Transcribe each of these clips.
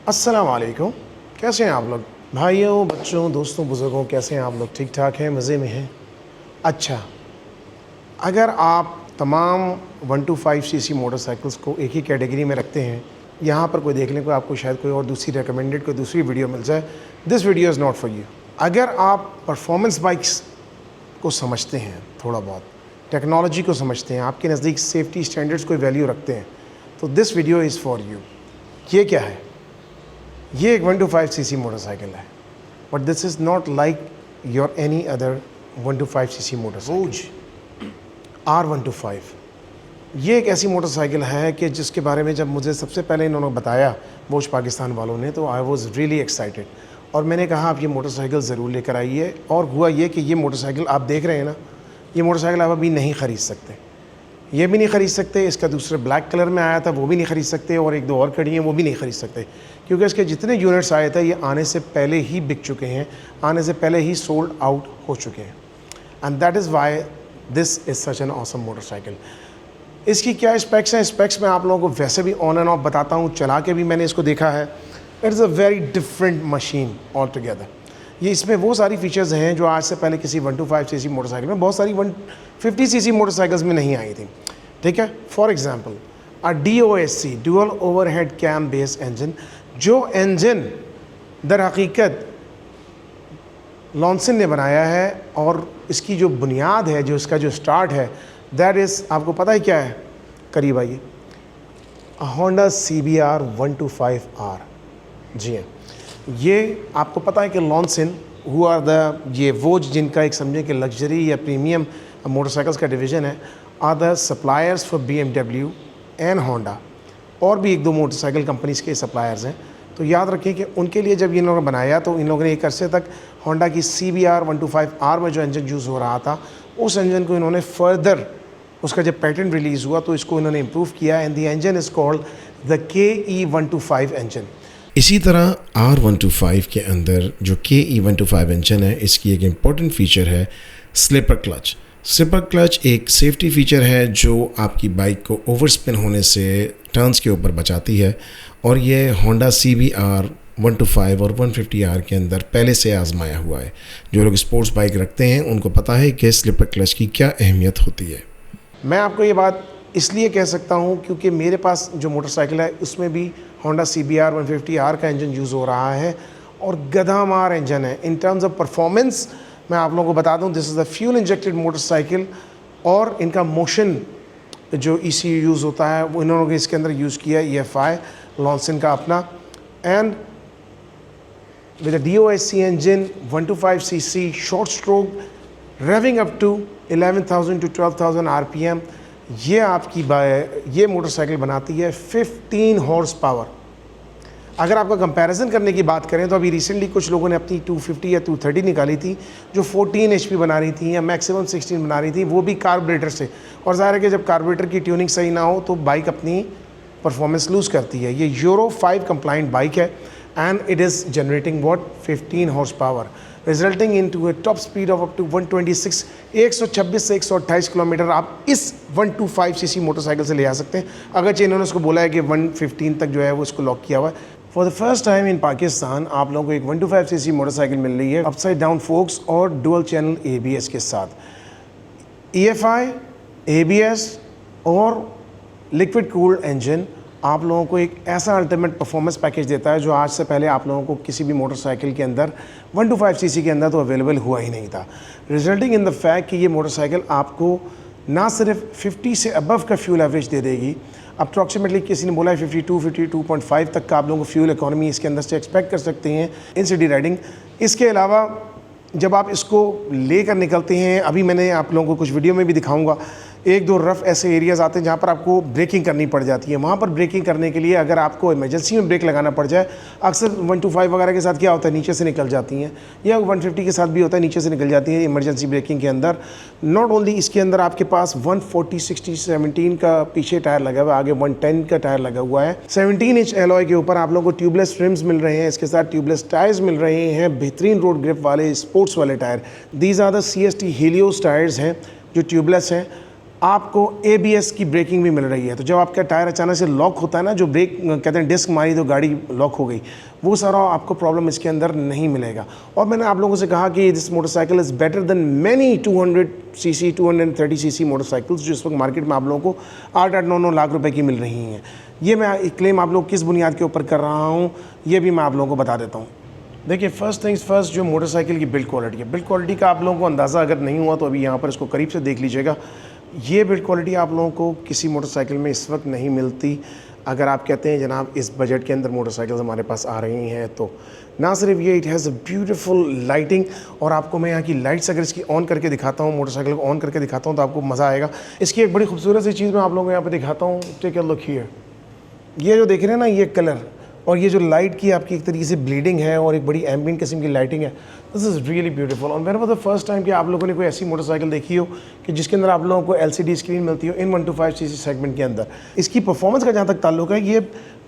अस्सलाम वालेकुम। कैसे हैं आप लोग? भाइयों, बच्चों, दोस्तों, बुज़ुर्गों, कैसे हैं आप लोग? ठीक ठाक हैं? मज़े में हैं? अच्छा, अगर आप तमाम 125 सीसी मोटरसाइकिल्स को एक ही कैटेगरी में रखते हैं, यहाँ पर कोई देख लें, कोई आपको शायद कोई और दूसरी रिकमेंडेड कोई दूसरी वीडियो मिल जाए, this video is not for you. अगर आप परफॉर्मेंस बाइक्स को समझते हैं, थोड़ा बहुत टेक्नोलॉजी को समझते हैं, आपके नज़दीक सेफ्टी स्टैंडर्ड्स को वैल्यू रखते हैं, तो this video is for you. ये क्या है? ये एक 125 सीसी मोटरसाइकिल है, but this is not like your any other 125 CC motorcycle. R125 ये एक ऐसी मोटरसाइकिल है कि जिसके बारे में जब मुझे सबसे पहले इन्होंने बताया वोज पाकिस्तान वालों ने, तो आई वाज रियली एक्साइटेड और मैंने कहा आप ये मोटरसाइकिल ज़रूर लेकर आइए। और हुआ ये कि ये मोटरसाइकिल आप देख रहे हैं ना, ये मोटरसाइकिल आप अभी नहीं ख़रीद सकते, ये भी नहीं ख़रीद सकते, इसका दूसरे ब्लैक कलर में आया था वो भी नहीं ख़रीद सकते, और एक दो और खड़ी हैं वो भी नहीं ख़रीद सकते, क्योंकि इसके जितने यूनिट्स आए थे ये आने से पहले ही बिक चुके हैं, आने से पहले ही सोल्ड आउट हो चुके हैं। And that is why this is such an awesome motorcycle. इसकी क्या स्पेक्स हैं? स्पेक्स मैं आप लोगों को वैसे भी ऑन एंड ऑफ बताता हूँ, चला के भी मैंने इसको देखा है। It is a very different machine all together. ये इसमें वो सारी फीचर्स हैं जो आज से पहले किसी 125 सीसी मोटरसाइकिल में, बहुत सारी 150 सीसी मोटरसाइकिल्स में नहीं आई थी। ठीक है, for example a DOSC dual overhead cam base engine, जो इंजन दर हकीकत लॉन्सन ने बनाया है, और इसकी जो बुनियाद है, जो इसका जो स्टार्ट है, दैट इज़, आपको पता है क्या है? करीब आइए, होंडा CBR 125R। जी हाँ, ये आपको पता है कि लॉन्सन हुआ ये वोज जिनका एक समझे कि लग्जरी या प्रीमियम मोटरसाइकिल्स का डिवीज़न है, are the suppliers for BMW and Honda, और भी एक दो मोटरसाइकिल कंपनीज़ के सप्लायर्स हैं। तो याद रखें कि उनके लिए जब इन लोगों ने बनाया तो इन लोगों ने एक अरसे तक होंडा की CBR 125R में जो इंजन यूज़ हो रहा था, उस इंजन को इन्होंने फर्दर, उसका जब पैटेंट रिलीज़ हुआ तो इसको इन्होंने इम्प्रूव किया, and the engine is called the KE125 engine. इसी तरह R125 के अंदर जो KE125 इंजन है, इसकी एक इम्पॉर्टेंट फ़ीचर है स्लिपर क्लच। स्लिपर क्लच एक सेफ्टी फ़ीचर है जो आपकी बाइक को ओवरस्पिन होने से टर्न्स के ऊपर बचाती है, और ये होंडा CBR 125 और 150R के अंदर पहले से आजमाया हुआ है। जो लोग स्पोर्ट्स बाइक रखते हैं उनको पता है कि स्लिपर क्लच की क्या अहमियत होती है। मैं आपको ये बात इसलिए कह सकता हूँ क्योंकि मेरे पास जो मोटरसाइकिल है उसमें भी होंडा CBR 150R का इंजन यूज़ हो रहा है, और गधामार इंजन है। इन टर्म्स ऑफ परफॉर्मेंस मैं आप लोगों को बता दूं, this is the fuel injected motorcycle, और इनका मोशन जो ECU यूज़ होता है वो इन्होंने इसके अंदर यूज़ किया है, EFI लॉन्सन का अपना, and with a DOSC engine 125 CC short stroke revving up to 11,000 to 12,000 RPM। ये आपकी ये मोटरसाइकिल बनाती है 15 हॉर्स पावर। अगर आपका कंपैरिजन करने की बात करें तो अभी रिसेंटली कुछ लोगों ने अपनी 250 या 230 निकाली थी, जो 14 HP बना रही थी या मैक्सिमम 16 बना रही थी, वो भी कार्बोरेटर से। और ज़ाहिर है कि जब कार्बोरेटर की ट्यूनिंग सही ना हो तो बाइक अपनी परफॉर्मेंस लूज़ करती है। ये यूरो 5 कंप्लाइंट बाइक है, and it is generating what 15 horsepower, resulting in to a top speed of up to 126 से 128 किलोमीटर आप इस 125 सीसी मोटरसाइकिल से ले आ सकते हैं। अगरचे इन्होंने उसको बोला है कि 115 तक जो है वो इसको लॉक किया हुआ है। For the first time in Pakistan आप लोगों को एक 125 सीसी मोटरसाइकिल मिल रही है अपसाइड डाउन फोक्स और डुअल चैनल ABS के साथ। EFI, ABS और लिक्विड कूल्ड इंजन आप लोगों को एक ऐसा अल्टीमेट परफॉर्मेंस पैकेज देता है जो आज से पहले आप लोगों को किसी भी मोटरसाइकिल के अंदर 125 सीसी के अंदर तो अवेलेबल हुआ ही नहीं था, रिजल्टिंग इन द फैक्ट कि ये मोटरसाइकिल आपको ना सिर्फ 50 से अबव का फ्यूल एवरेज दे देगी, अप्रॉक्सीमेटली किसी ने बोला है 52-52.5 तक का आप लोगों को फ्यूल इकोनॉमी इसके अंदर से एक्सपेक्ट कर सकते हैं इन सिटी राइडिंग। इसके अलावा जब आप इसको लेकर निकलते हैं, अभी मैंने आप लोगों को कुछ वीडियो में भी दिखाऊंगा, एक दो रफ़ ऐसे एरियाज़ आते हैं जहाँ पर आपको ब्रेकिंग करनी पड़ जाती है। वहाँ पर ब्रेकिंग करने के लिए अगर आपको इमरजेंसी में ब्रेक लगाना पड़ जाए, अक्सर 125 वगैरह के साथ क्या होता है, नीचे से निकल जाती हैं, या 150 के साथ भी होता है, नीचे से निकल जाती हैं इमरजेंसी ब्रेकिंग के अंदर। नॉट ओनली इसके अंदर आपके पास 140, 60, 17 का पीछे टायर लगा हुआ है, आगे 110 का टायर लगा हुआ है। 17 इंच एलॉय के ऊपर आप लोगों को ट्यूबलेस रिम्स मिल रहे हैं, इसके साथ ट्यूबलेस टायर्स मिल रहे हैं, बेहतरीन रोड ग्रिप वाले स्पोर्ट्स वाले tyre. These are the CST Helios tyres हैं जो ट्यूबलेस हैं। आपको ABS की ब्रेकिंग भी मिल रही है। तो जब आपका टायर अचानक से लॉक होता है ना, जो ब्रेक कहते हैं डिस्क मारी तो गाड़ी लॉक हो गई, वो सारा आपको प्रॉब्लम इसके अंदर नहीं मिलेगा। और मैंने आप लोगों से कहा कि this motorcycle is better than many 200 CC 230 CC motorcycles जो इस वक्त मार्केट में आप लोगों को 8-9 लाख रुपए की मिल रही हैं। ये मैं क्लेम आप लोग किस बुनियाद के ऊपर कर रहा हूँ, ये भी मैं आप लोगों को बता देता हूँ। देखिए, फर्स्ट थिंग्स फर्स्ट, जो मोटरसाइकिल की बिल्ड क्वालिटी है, बिल्ड क्वालिटी का आप लोगों को अंदाज़ा अगर नहीं हुआ तो अभी यहाँ पर इसको करीब से देख लीजिएगा। ये बिल्ड क्वालिटी आप लोगों को किसी मोटरसाइकिल में इस वक्त नहीं मिलती। अगर आप कहते हैं जनाब इस बजट के अंदर मोटरसाइकिल हमारे पास आ रही हैं, तो ना सिर्फ ये, it has a beautiful lighting. और आपको मैं यहाँ की लाइट्स अगर इसकी ऑन करके दिखाता हूँ, मोटरसाइकिल को ऑन करके दिखाता हूँ, तो आपको मज़ा आएगा। इसकी एक बड़ी खूबसूरत सी चीज़ मैं आप लोगों को यहाँ पर दिखाता हूँ। टेक अ लुक हियर, ये जो देख रहे हैं ना, ये कलर और ये जो लाइट की आपकी एक तरीके से ब्लीडिंग है और एक बड़ी एम्बिएंट किस्म की लाइटिंग है, दिस इज़ रियली ब्यूटीफुल। और मेरे को द फर्स्ट टाइम कि आप लोगों ने कोई ऐसी मोटरसाइकिल देखी हो कि जिसके अंदर आप लोगों को LCD स्क्रीन मिलती हो इन 125 सीसी सेगमेंट के अंदर। इसकी परफॉर्मेंस का जहाँ तक ताल्लुक है, ये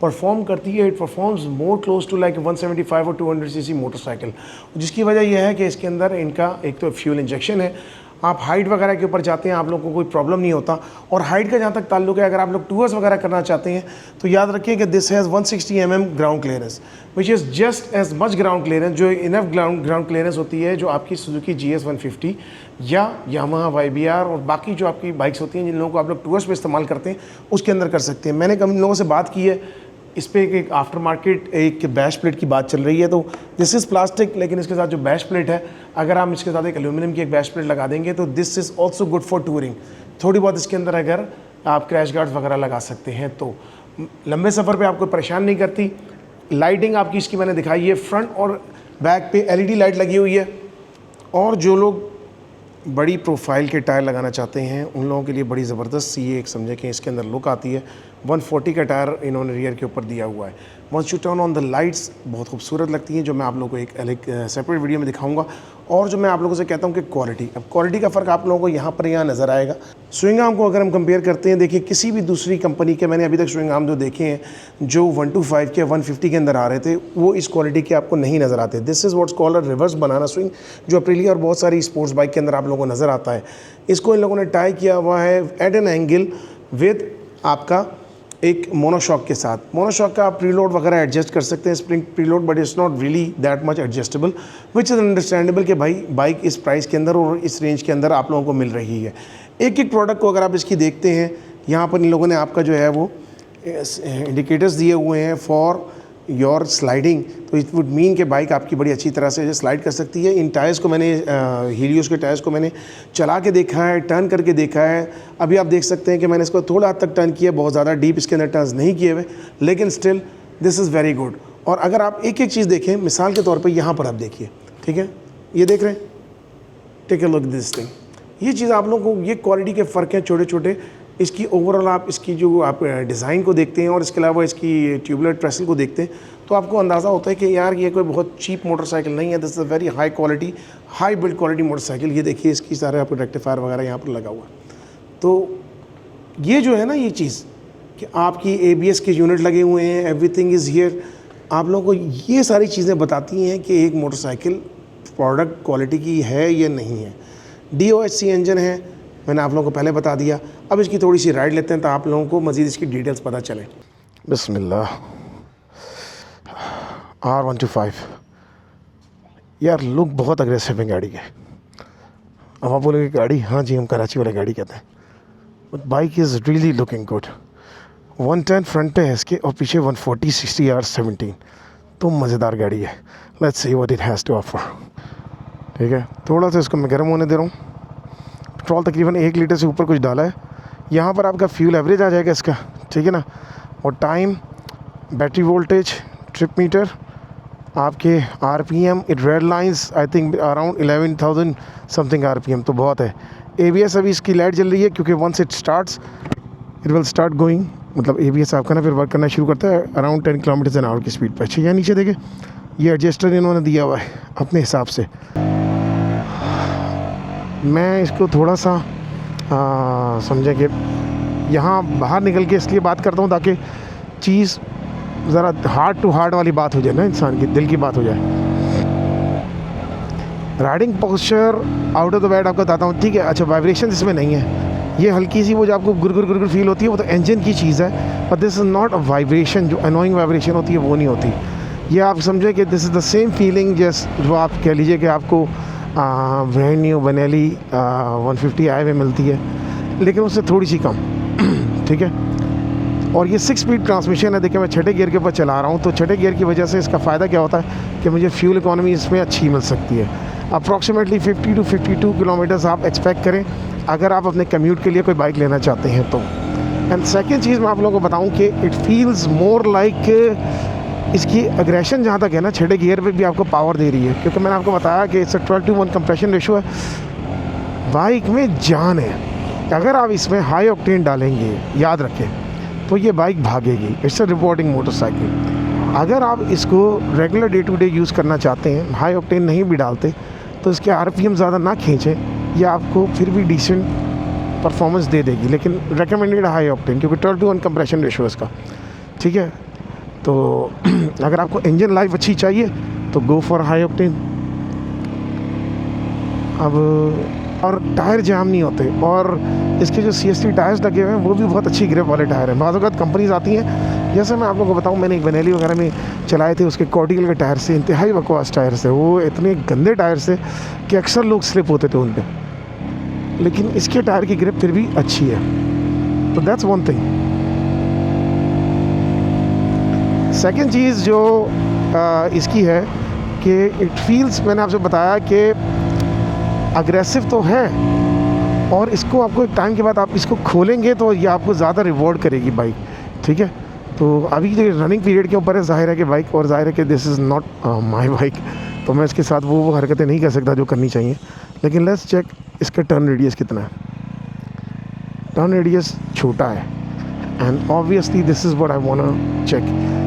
परफॉर्म करती है, it performs more close to like 175 और 200 सीसी मोटरसाइकिल, जिसकी वजह यह है कि इसके अंदर इनका एक तो फ्यूल इंजेक्शन है। आप हाइट वगैरह के ऊपर जाते हैं, आप लोगों को कोई प्रॉब्लम नहीं होता। और हाइट का जहाँ तक ताल्लुक है, अगर आप लोग टूर्स वगैरह करना चाहते हैं तो याद रखिए कि this has 160 mm ground clearance, which is just as much ground clearance, जो इनफ ग्राउंड क्लियरेंस होती है जो आपकी सुजुकी GS 150 या यामाहा YBR और बाकी जो आपकी बाइक्स होती हैं जिन लोगों को आप लोग टूर्स पे इस्तेमाल करते हैं, उसके अंदर कर सकते हैं। मैंने कई लोगों से बात की है इस पर, एक आफ्टर मार्केट एक बैश प्लेट की बात चल रही है। तो दिस इज़ प्लास्टिक, लेकिन इसके साथ जो बैश प्लेट है, अगर हम इसके साथ एक एल्यूमिनियम की एक बैश प्लेट लगा देंगे तो this is also good for touring. थोड़ी बहुत इसके अंदर अगर आप क्रैश गार्ड्स वगैरह लगा सकते हैं तो लंबे सफ़र पे आपको परेशान नहीं करती। लाइटिंग आपकी इसकी मैंने दिखाई है, फ्रंट और बैक पे LED लाइट लगी हुई है। और जो लोग बड़ी प्रोफाइल के टायर लगाना चाहते हैं उन लोगों के लिए बड़ी ज़बरदस्त सी ये एक समझे कि इसके अंदर लुक आती है। 140 का टायर इन्होंने रियर के ऊपर दिया हुआ है। Once you turn on the lights, बहुत खूबसूरत लगती हैं, जो मैं आप लोगों को एक सेपरेट वीडियो में दिखाऊंगा। और जो मैं आप लोगों से कहता हूँ कि क्वालिटी, अब क्वालिटी का फ़र्क आप लोगों को यहाँ नज़र आएगा। स्विंग आर्म को अगर हम कंपेयर करते हैं, देखिए किसी भी दूसरी कंपनी के, मैंने अभी तक स्विंग आर्म जो देखे हैं जो 125 के 150 के अंदर आ रहे थे, वो इस क्वालिटी के आपको नहीं नज़र आते। This is what's called a reverse banana swing, जो अप्रिलिया और बहुत सारी स्पोर्ट्स बाइक के अंदर आप लोगों को नज़र आता है। इसको इन लोगों ने टाई किया हुआ है एट एन एंगल विद आपका एक मोनोशॉक के साथ। मोनोशॉक का आप प्रीलोड वगैरह एडजस्ट कर सकते हैं, spring preload, but it's not really that much adjustable, which is understandable कि भाई बाइक इस प्राइस के अंदर और इस रेंज के अंदर आप लोगों को मिल रही है। एक एक प्रोडक्ट को अगर आप इसकी देखते हैं, यहाँ पर इन लोगों ने आपका जो है वो इंडिकेटर्स दिए हुए हैं फॉर योर स्लाइडिंग, तो इट वुड मीन कि बाइक आपकी बड़ी अच्छी तरह से स्लाइड कर सकती है। इन टायर्स को मैंने हीलियोस के टायर्स को मैंने चला के देखा है, टर्न करके देखा है। अभी आप देख सकते हैं कि मैंने इसको थोड़ा हद तक टर्न किया, बहुत ज़्यादा डीप इसके अंदर टर्न्स नहीं किए हुए, लेकिन still this is very good. और अगर आप एक एक चीज़ देखें, मिसाल के तौर पर यहाँ पर आप देखिए, ठीक है, ये देख रहे हैं, take a look this thing, ये चीज़ आप लोगों को, ये क्वालिटी के फ़र्क हैं छोटे छोटे। इसकी ओवरऑल आप इसकी जो आप डिज़ाइन को देखते हैं और इसके अलावा इसकी ट्यूबलेट ट्रेसल को देखते हैं, तो आपको अंदाज़ा होता है कि यार ये कोई बहुत चीप मोटरसाइकिल नहीं है। This is a very high quality, high build quality motorcycle. ये देखिए इसकी सारे आपको रेक्टिफायर वगैरह यहाँ पर लगा हुआ है। तो ये जो है ना, ये चीज़ कि आपकी ABS के यूनिट लगे हुए हैं, एवरीथिंग इज़ हियर, आप लोगों को ये सारी चीज़ें बताती हैं कि एक मोटरसाइकिल प्रोडक्ट क्वालिटी की है या नहीं है। DOHC इंजन है, मैंने आप लोगों को पहले बता दिया। अब इसकी थोड़ी सी राइड लेते हैं तो आप लोगों को मज़ीद इसकी डिटेल्स पता चले। बिस्मिल्लाह। R125 यार, लुक बहुत अग्रेसिव है गाड़ी के। अब आप बोलोगे गाड़ी, हाँ जी हम कराची वाले गाड़ी कहते हैं, but bike is really looking good. 110 front है इसके और पीछे 140 60 R17, तो मज़ेदार गाड़ी है। Let's see what it has to offer. ठीक है, थोड़ा सा इसको मैं गर्म होने दे रहा हूँ। पेट्रोल तकरीबन 1 लीटर से ऊपर कुछ डाला है। यहाँ पर आपका फ्यूल एवरेज आ जाएगा इसका, ठीक है ना, और time, battery voltage, trip meter, आपके RPM, it red lines I think around 11,000 something RPM, तो बहुत है। ABS अभी इसकी लाइट जल रही है क्योंकि once it starts it will start going, मतलब ABS आपका ना फिर वर्क करना शुरू करता है अराउंड 10 km/h की स्पीड पर। अच्छा, यहाँ नीचे देखें, ये एडजस्टर इन्होंने दिया हुआ है अपने हिसाब से। मैं इसको थोड़ा सा समझें कि यहाँ बाहर निकल के इसलिए बात करता हूँ ताकि चीज़ ज़रा हार्ट टू हार्ट वाली बात हो जाए ना, इंसान की दिल की बात हो जाए। Riding posture out of the bed आपको बताता हूँ, ठीक है। अच्छा, वाइब्रेशन इसमें नहीं है, ये हल्की सी वो जो आपको गुर गुर गुर गुर फील होती है वो तो इंजन की चीज़ है, but this is not a vibration, जो अनोइंग वाइब्रेशन होती है वो नहीं होती। ये आप समझे कि this is the same feeling जो आप कह लीजिए कि आपको ब्रांड न्यू बेनेली 150i में मिलती है, लेकिन उससे थोड़ी सी कम। ठीक है। और ये 6 स्पीड ट्रांसमिशन है। देखिए मैं छठे गियर के ऊपर चला रहा हूँ, तो छठे गियर की वजह से इसका फ़ायदा क्या होता है कि मुझे फ्यूल इकोनॉमी इसमें अच्छी मिल सकती है। अप्रॉक्सीमेटली 50 to 52 किलोमीटर्स आप एक्सपेक्ट करें अगर आप अपने कम्यूट के लिए कोई बाइक लेना चाहते हैं तो। एंड सेकेंड चीज़ मैं आप लोगों को बताऊँ कि इट फील्स मोर लाइक, इसकी अग्रेशन जहाँ तक है ना, छठे गियर पे भी आपको पावर दे रही है, क्योंकि मैंने आपको बताया कि इट्स 12:1 कंप्रेशन रेशो है। बाइक में जान है। अगर आप इसमें हाई ऑक्टेन डालेंगे, याद रखें, तो ये बाइक भागेगी। It's a rewarding motorcycle. अगर आप इसको regular day to day use करना चाहते हैं, हाई ऑक्टेन नहीं भी डालते, तो इसके RPM ज़्यादा ना खींचें, ये आपको फिर भी डिसेंट परफॉर्मेंस दे देगी, लेकिन रिकमेंडेड हाई ऑक्टेन, क्योंकि 12:1 कंप्रेशन रेशो इसका। ठीक है। तो अगर आपको इंजन लाइफ अच्छी चाहिए तो गो फॉर हाई ऑक्टेन। अब और टायर जाम नहीं होते, और इसके जो CST टायर्स लगे हुए हैं वो भी बहुत अच्छी ग्रिप वाले टायर हैं। बाज़ औक़ात कंपनीज़ आती हैं, जैसे मैं आप लोगों को बताऊं, मैंने एक बेनेली वगैरह में चलाए थे, उसके कॉर्टिकल के टायर से इंतहाई बकवास टायर से, वो इतने गंदे टायर से कि अक्सर लोग स्लिप होते थे उन पर, लेकिन इसके टायर की ग्रिप फिर भी अच्छी है। तो दैट्स वन थिंग। सेकेंड चीज़ जो इसकी है कि इट फील्स, मैंने आपसे बताया कि अग्रेसिव तो है, और इसको आपको एक टाइम के बाद आप इसको खोलेंगे तो ये आपको ज़्यादा रिवॉर्ड करेगी बाइक। ठीक है। तो अभी जो रनिंग पीरियड के ऊपर है, ज़ाहिर है कि बाइक, और ज़ाहिर है कि this is not my bike, तो मैं इसके साथ वो हरकतें नहीं कर सकता जो करनी चाहिए। लेकिन लेट्स चेक इसका टर्न रेडियस कितना है। टर्न रेडियस छोटा है, and obviously this is what I want check,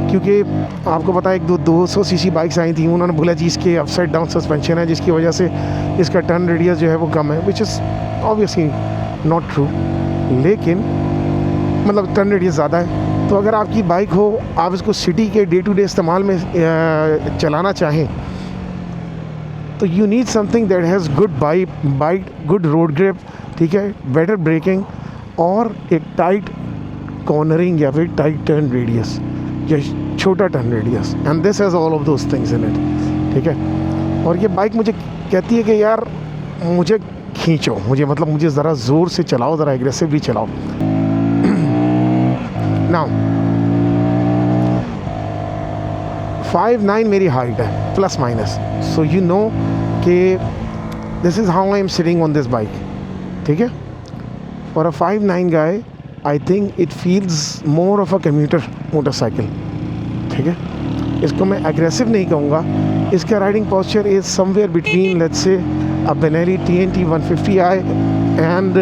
क्योंकि आपको पता है 200 cc बाइक्स आई थी, उन्होंने बोला जी इसके अपसाइड डाउन सस्पेंशन है, जिसकी वजह से इसका टर्न रेडियस जो है वो कम है, which is obviously not true. लेकिन मतलब टर्न रेडियस ज़्यादा है, तो अगर आपकी बाइक हो, आप इसको सिटी के डे टू डे इस्तेमाल में चलाना चाहें, तो you need something that has good bite, good road grip, ठीक है, बेटर ब्रेकिंग, और एक टाइट कॉर्नरिंग या फिर टाइट टर्न रेडियस या छोटा turn radius, and this has all of those things in it. ठीक है। और ये बाइक मुझे कहती है कि यार मुझे खींचो, मुझे ज़रा ज़ोर से चलाओ, ज़रा एग्रेसिवली चलाओ। नाउ 5'9" मेरी हाइट है, plus minus, so you know कि this is how I am sitting on this bike. ठीक है। For a 5'9" guy, I think it feels more of a commuter motorcycle. ठीक है। इसको मैं एग्रेसिव नहीं कहूँगा, इसका riding posture is somewhere between, let's say, a Benelli TNT 150i and,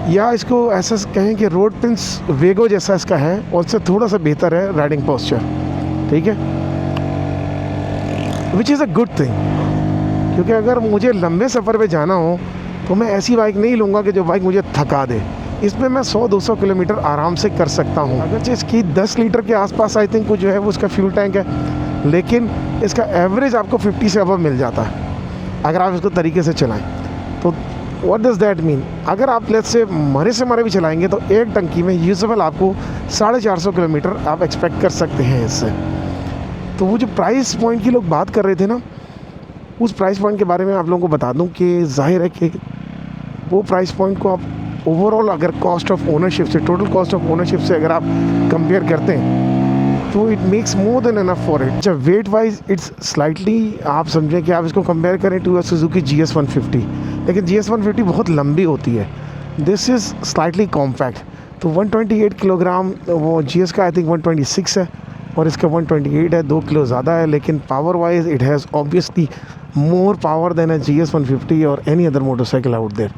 या इसको ऐसा कहें कि रोड प्रिंस वेगो जैसा इसका है, और उससे थोड़ा सा बेहतर है राइडिंग पोस्चर। ठीक है। Which is a good thing, क्योंकि अगर मुझे लंबे सफ़र पे जाना हो तो मैं ऐसी बाइक नहीं लूँगा कि जो बाइक मुझे थका दे। इसमें मैं 100-200 किलोमीटर आराम से कर सकता हूँ। अगरचे इसकी 10 लीटर के आसपास आई थिंक जो है वो उसका फ्यूल टैंक है, लेकिन इसका एवरेज आपको 50 से अबव मिल जाता है अगर आप इसको तरीके से चलाएं। तो व्हाट डज़ दैट मीन, अगर आप लेट्स से मरे भी चलाएंगे तो एक टंकी में यूजुअल आपको 450 किलोमीटर आप एक्सपेक्ट कर सकते हैं इससे। तो वो जो प्राइस पॉइंट की लोग बात कर रहे थे ना, उस प्राइस पॉइंट के बारे में आप लोगों को बता दूं कि जाहिर है कि वो प्राइस पॉइंट को आप ओवरऑल अगर कॉस्ट ऑफ ओनरशिप से, टोटल कॉस्ट ऑफ ओनरशिप से अगर आप कंपेयर करते हैं, तो it makes more than enough for it. जब वेट वाइज इट्स स्लाइटली, आप समझें कि आप इसको कंपेयर करें टू सुजुकी GS 150, लेकिन GS 150 बहुत लंबी होती है, दिस इज़ स्लाइटली कॉम्पैक्ट। तो 128 किलोग्राम वो GS का आई थिंक 126 है, और इसका 128 है, 2 किलो ज़्यादा है, लेकिन power wise it has obviously more power than a GS 150 और any other motorcycle out there.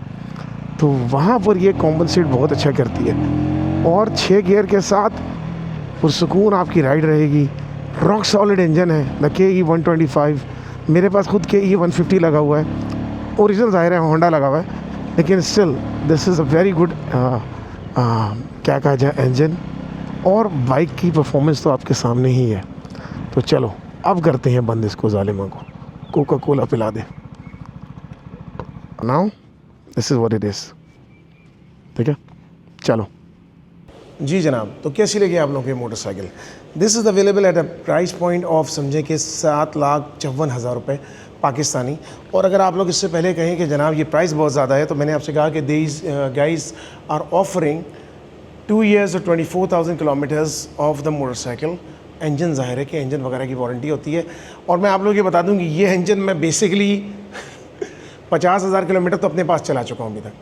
तो वहाँ पर ये कॉम्पनसेट बहुत अच्छा करती है, और 6 गियर के साथ पुरसुकून आपकी राइड रहेगी। रॉक सॉलिड इंजन है, द KE 125। मेरे पास खुद KE 150 लगा हुआ है, ओरिजिनल ज़ाहिर है होंडा लगा हुआ है, लेकिन still this is a very good क्या कहा जाए इंजन, और बाइक की परफॉर्मेंस तो आपके सामने ही है। तो चलो अब करते हैं बंद इसको, जालिमा को कोका कोला पिला दे। Now this is what it is. ठीक है, चलो जी जनाब। तो कैसी लगी आप लोगों की motorcycle? This is available at a price point of समझे कि 7,54,000 रुपये पाकिस्तानी। और अगर आप लोग इससे पहले कहें कि जनाब ये प्राइस बहुत ज़्यादा है, तो मैंने आपसे कहा कि these guys are offering 2 years और 24,000 kilometres of the motorcycle. Engine ज़ाहिर है कि इंजन वगैरह की वारंटी होती है। और मैं आप लोगों को बता दूं कि ये इंजन मैं बेसिकली 50,000 किलोमीटर तो अपने पास चला चुका हूँ अभी तक,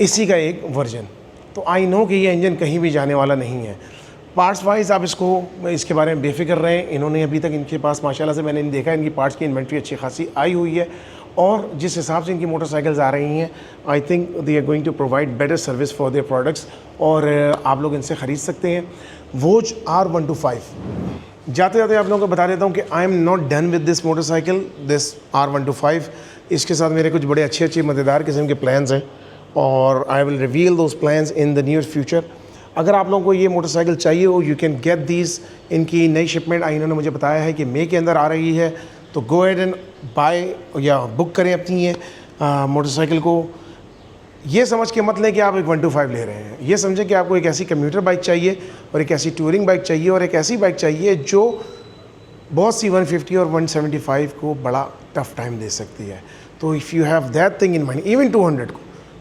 इसी का एक वर्जन। तो आई नो कि ये इंजन कहीं भी जाने वाला नहीं है। पार्ट्स वाइज आप इसके बारे में बेफिक्र रहें। इन्होंने अभी तक इनके पास माशाल्लाह से मैंने देखा इनकी पार्ट्स की इन्वेंट्री अच्छी खासी आई हुई है, और जिस हिसाब से इनकी मोटरसाइकिल्स आ रही हैं, I think they are going to provide better service for their products. और आप लोग इनसे ख़रीद सकते हैं। Was R125। जाते जाते आप लोगों को बता देता हूँ कि I am not done with this motorcycle, this R125। इसके साथ मेरे कुछ बड़े अच्छे मज़ेदार किस्म के प्लान्स हैं, और I will reveal those plans in the near future. अगर आप लोगों को ये मोटरसाइकिल चाहिए हो, यू कैन गेट दीज। इनकी नई शिपमेंट इन्होंने मुझे बताया है कि मई के अंदर आ रही है, तो गो एड एंड बाय या बुक करें अपनी ये मोटरसाइकिल को। ये समझ के मत लें कि आप एक 125 ले रहे हैं। ये समझें कि आपको एक ऐसी कम्यूटर बाइक चाहिए, और एक ऐसी टूरिंग बाइक चाहिए, और एक ऐसी बाइक चाहिए जो बहुत सी 150 और 175 को बड़ा टफ टाइम दे सकती है। तो if you have that thing in mind, even 200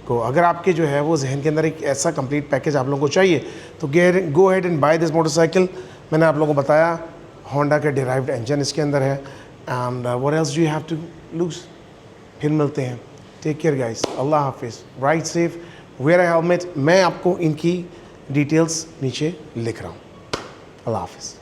को अगर आपके जो है वो जहन के अंदर एक ऐसा कंप्लीट पैकेज आप लोगों को चाहिए, तो go head and buy this motorcycle. मैंने आप लोगों को बताया होंडा का डिराइव्ड इंजन इसके अंदर है। And what else do you have to lose. फिर मिलते हैं। टेक केयर गाइस, अल्लाह हाफिज़, ride safe, wear a helmet. मैं आपको इनकी डिटेल्स नीचे लिख रहा हूँ। अल्लाह हाफिज़।